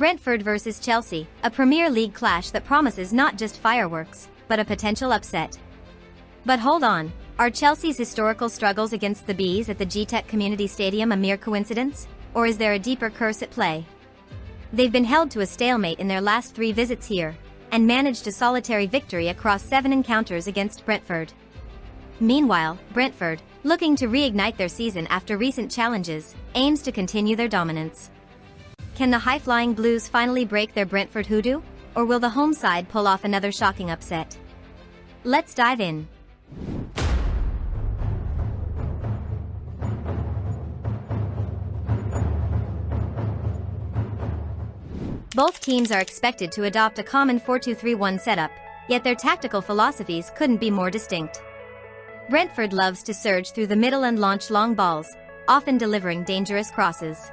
Brentford vs Chelsea, a Premier League clash that promises not just fireworks, but a potential upset. But hold on, are Chelsea's historical struggles against the Bees at the Gtech Community Stadium a mere coincidence, or is there a deeper curse at play? They've been held to a stalemate in their last 3 visits here, and managed a solitary victory across 7 encounters against Brentford. Meanwhile, Brentford, looking to reignite their season after recent challenges, aims to continue their dominance. Can the high-flying Blues finally break their Brentford hoodoo, or will the home side pull off another shocking upset? Let's dive in. Both teams are expected to adopt a common 4-2-3-1 setup, yet their tactical philosophies couldn't be more distinct. Brentford loves to surge through the middle and launch long balls, often delivering dangerous crosses.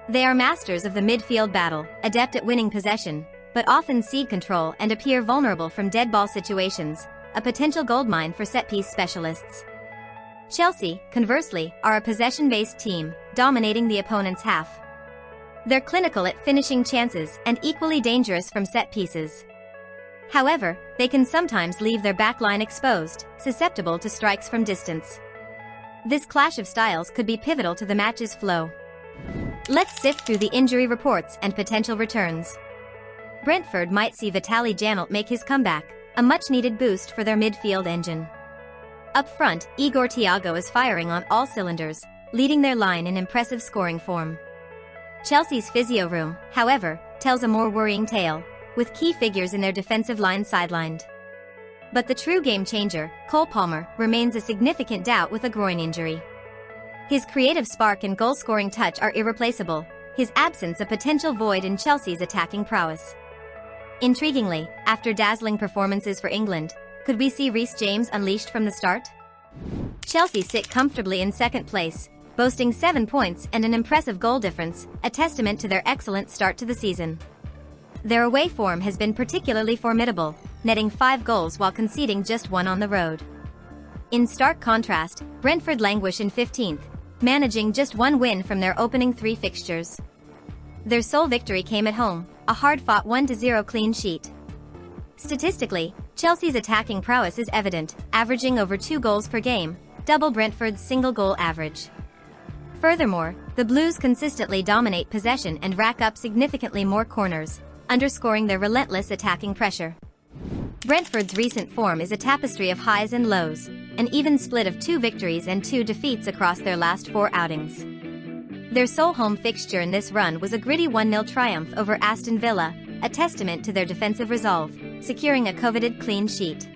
They are masters of the midfield battle, adept at winning possession, but often cede control and appear vulnerable from dead ball situations, a potential goldmine for set-piece specialists. Chelsea, conversely, are a possession-based team, dominating the opponent's half. They're clinical at finishing chances and equally dangerous from set pieces. However, they can sometimes leave their backline exposed, susceptible to strikes from distance. This clash of styles could be pivotal to the match's flow. Let's sift through the injury reports and potential returns. Brentford might see Vitaly Janelt make his comeback, a much-needed boost for their midfield engine. Up front, Igor Thiago is firing on all cylinders, leading their line in impressive scoring form. Chelsea's physio room, however, tells a more worrying tale, with key figures in their defensive line sidelined. But the true game-changer, Cole Palmer, remains a significant doubt with a groin injury. His creative spark and goal-scoring touch are irreplaceable, his absence a potential void in Chelsea's attacking prowess. Intriguingly, after dazzling performances for England, could we see Reece James unleashed from the start? Chelsea sit comfortably in second place, boasting 7 points and an impressive goal difference, a testament to their excellent start to the season. Their away form has been particularly formidable, netting 5 goals while conceding just 1 on the road. In stark contrast, Brentford languish in 15th, managing just 1 win from their opening 3 fixtures. Their sole victory came at home, a hard-fought 1-0 clean sheet. Statistically, Chelsea's attacking prowess is evident, averaging over 2 goals per game, double Brentford's single-goal average. Furthermore, the Blues consistently dominate possession and rack up significantly more corners, underscoring their relentless attacking pressure. Brentford's recent form is a tapestry of highs and lows, an even split of 2 victories and 2 defeats across their last 4 outings. Their sole home fixture in this run was a gritty 1-0 triumph over Aston Villa, a testament to their defensive resolve, securing a coveted clean sheet.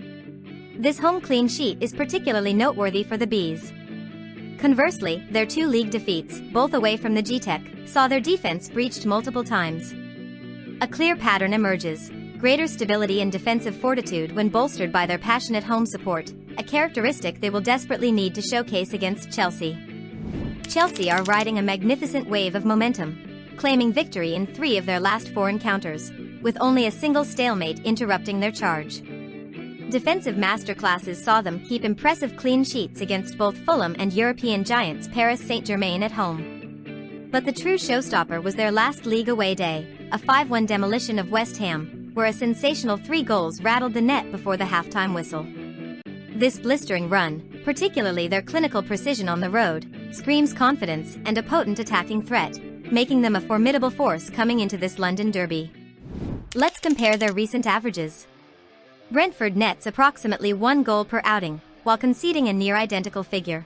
This home clean sheet is particularly noteworthy for the Bees. Conversely, their 2 league defeats, both away from the Gtech, saw their defense breached multiple times. A clear pattern emerges: greater stability and defensive fortitude when bolstered by their passionate home support, a characteristic they will desperately need to showcase against Chelsea. Chelsea are riding a magnificent wave of momentum, claiming victory in 3 of their last 4 encounters, with only a single stalemate interrupting their charge. Defensive masterclasses saw them keep impressive clean sheets against both Fulham and European giants Paris Saint-Germain at home. But the true showstopper was their last league away day, a 5-1 demolition of West Ham, where a sensational 3 goals rattled the net before the halftime whistle. This blistering run, particularly their clinical precision on the road, screams confidence and a potent attacking threat, making them a formidable force coming into this London derby. Let's compare their recent averages. Brentford nets approximately 1 goal per outing, while conceding a near-identical figure.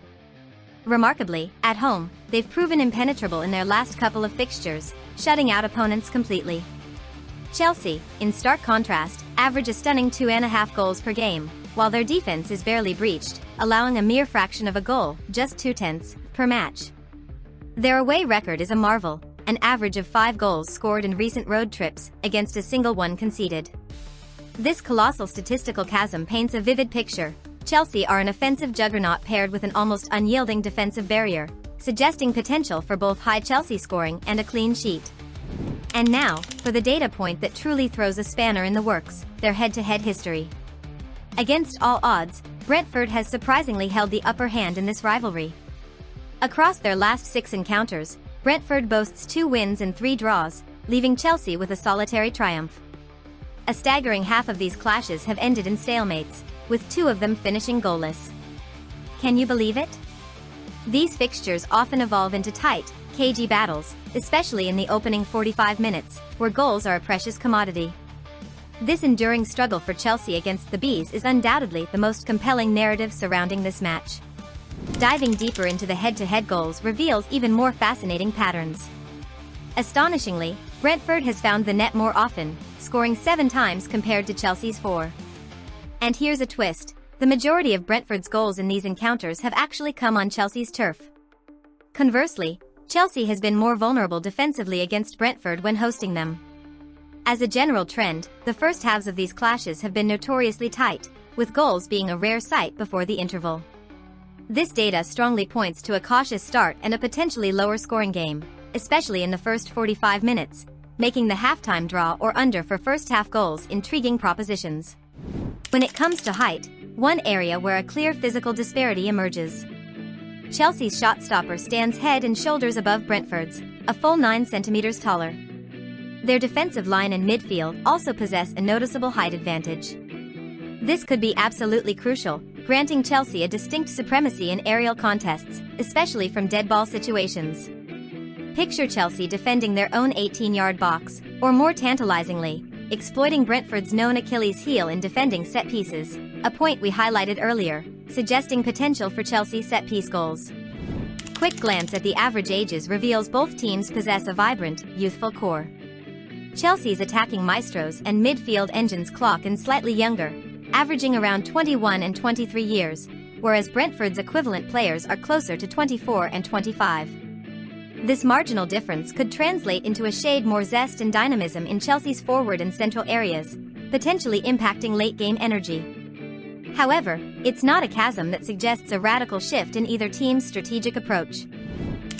Remarkably, at home, they've proven impenetrable in their last couple of fixtures, shutting out opponents completely. Chelsea, in stark contrast, average a stunning 2.5 goals per game, while their defense is barely breached, allowing a mere fraction of a goal, just 0.2, per match. Their away record is a marvel, an average of 5 goals scored in recent road trips, against a single one conceded. This colossal statistical chasm paints a vivid picture. Chelsea are an offensive juggernaut paired with an almost unyielding defensive barrier, suggesting potential for both high Chelsea scoring and a clean sheet. And now, for the data point that truly throws a spanner in the works, their head-to-head history. Against all odds, Brentford has surprisingly held the upper hand in this rivalry. Across their last 6 encounters, Brentford boasts 2 wins and 3 draws, leaving Chelsea with a solitary triumph. A staggering half of these clashes have ended in stalemates, with 2 of them finishing goalless. Can you believe it? These fixtures often evolve into tight, cagey battles, especially in the opening 45 minutes, where goals are a precious commodity. This enduring struggle for Chelsea against the Bees is undoubtedly the most compelling narrative surrounding this match. Diving deeper into the head-to-head goals reveals even more fascinating patterns. Astonishingly, Brentford has found the net more often, scoring 7 times compared to Chelsea's 4. And here's a twist: the majority of Brentford's goals in these encounters have actually come on Chelsea's turf. Conversely, Chelsea has been more vulnerable defensively against Brentford when hosting them. As a general trend, the first halves of these clashes have been notoriously tight, with goals being a rare sight before the interval. This data strongly points to a cautious start and a potentially lower scoring game, especially in the first 45 minutes, making the halftime draw or under for first-half goals intriguing propositions. When it comes to height, one area where a clear physical disparity emerges. Chelsea's shot stopper stands head and shoulders above Brentford's, a full 9 centimeters taller. Their defensive line and midfield also possess a noticeable height advantage. This could be absolutely crucial, granting Chelsea a distinct supremacy in aerial contests, especially from dead ball situations. Picture Chelsea defending their own 18-yard box, or more tantalizingly, exploiting Brentford's known Achilles heel in defending set pieces, a point we highlighted earlier, suggesting potential for Chelsea set-piece goals. Quick glance at the average ages reveals both teams possess a vibrant, youthful core. Chelsea's attacking maestros and midfield engines clock in slightly younger, averaging around 21 and 23 years, whereas Brentford's equivalent players are closer to 24 and 25. This marginal difference could translate into a shade more zest and dynamism in Chelsea's forward and central areas, potentially impacting late-game energy. However, it's not a chasm that suggests a radical shift in either team's strategic approach.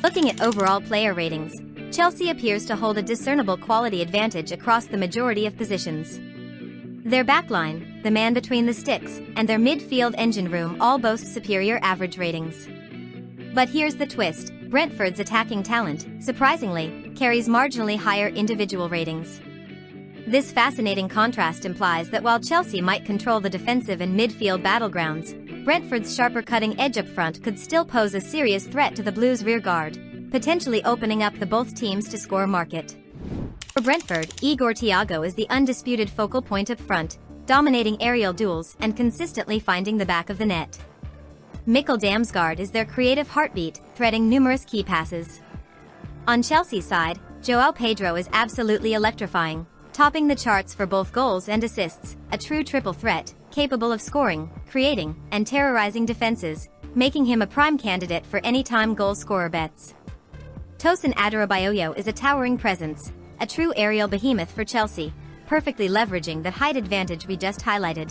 Looking at overall player ratings, Chelsea appears to hold a discernible quality advantage across the majority of positions. Their backline, the man between the sticks, and their midfield engine room all boast superior average ratings. But here's the twist: Brentford's attacking talent, surprisingly, carries marginally higher individual ratings. This fascinating contrast implies that while Chelsea might control the defensive and midfield battlegrounds, Brentford's sharper cutting edge up front could still pose a serious threat to the Blues' rearguard, potentially opening up the both teams to score market. For Brentford, Igor Thiago is the undisputed focal point up front, dominating aerial duels and consistently finding the back of the net. Mikkel Damsgaard is their creative heartbeat, threading numerous key passes. On Chelsea's side, João Pedro is absolutely electrifying, topping the charts for both goals and assists, a true triple threat, capable of scoring, creating, and terrorizing defenses, making him a prime candidate for anytime goal scorer bets. Tosin Adarabioyo is a towering presence, a true aerial behemoth for Chelsea, perfectly leveraging that height advantage we just highlighted.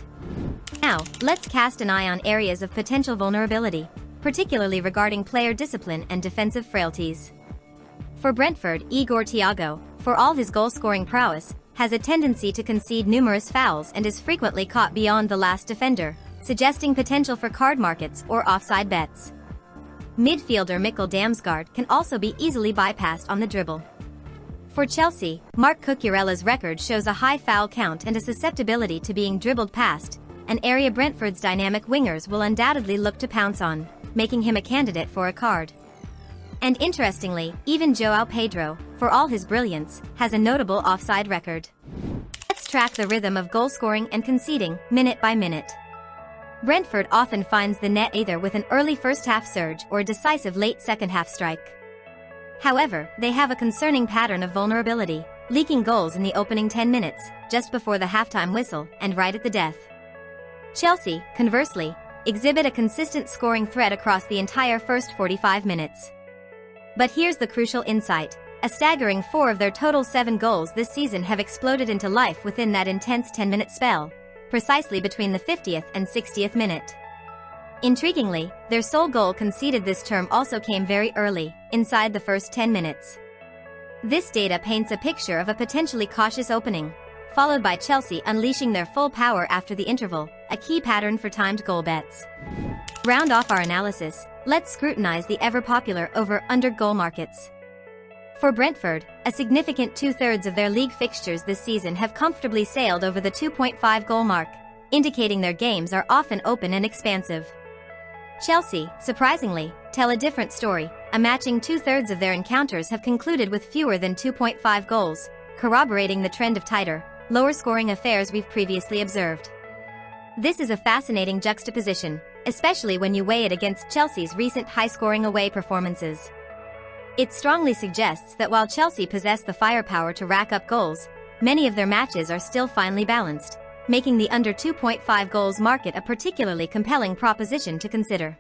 Now, let's cast an eye on areas of potential vulnerability, particularly regarding player discipline and defensive frailties. For Brentford, Igor Thiago, for all his goal-scoring prowess, has a tendency to concede numerous fouls and is frequently caught beyond the last defender, suggesting potential for card markets or offside bets. Midfielder Mikkel Damsgaard can also be easily bypassed on the dribble. For Chelsea, Marc Cucurella's record shows a high foul count and a susceptibility to being dribbled past, an area Brentford's dynamic wingers will undoubtedly look to pounce on, making him a candidate for a card. And interestingly, even João Pedro, for all his brilliance, has a notable offside record. Let's track the rhythm of goal scoring and conceding, minute by minute. Brentford often finds the net either with an early first-half surge or a decisive late second-half strike. However, they have a concerning pattern of vulnerability, leaking goals in the opening 10 minutes, just before the halftime whistle, and right at the death. Chelsea, conversely, exhibit a consistent scoring threat across the entire first 45 minutes. But here's the crucial insight: a staggering 4 of their total 7 goals this season have exploded into life within that intense 10-minute spell, precisely between the 50th and 60th minute. Intriguingly, their sole goal conceded this term also came very early, inside the first 10 minutes. This data paints a picture of a potentially cautious opening, followed by Chelsea unleashing their full power after the interval, a key pattern for timed goal bets. Round off our analysis, let's scrutinize the ever-popular over-under goal markets. For Brentford, a significant two-thirds of their league fixtures this season have comfortably sailed over the 2.5 goal mark, indicating their games are often open and expansive. Chelsea, surprisingly, tell a different story. A matching two-thirds of their encounters have concluded with fewer than 2.5 goals, corroborating the trend of tighter, lower-scoring affairs we've previously observed. This is a fascinating juxtaposition, especially when you weigh it against Chelsea's recent high-scoring away performances. It strongly suggests that while Chelsea possess the firepower to rack up goals, many of their matches are still finely balanced, making the under 2.5 goals market a particularly compelling proposition to consider.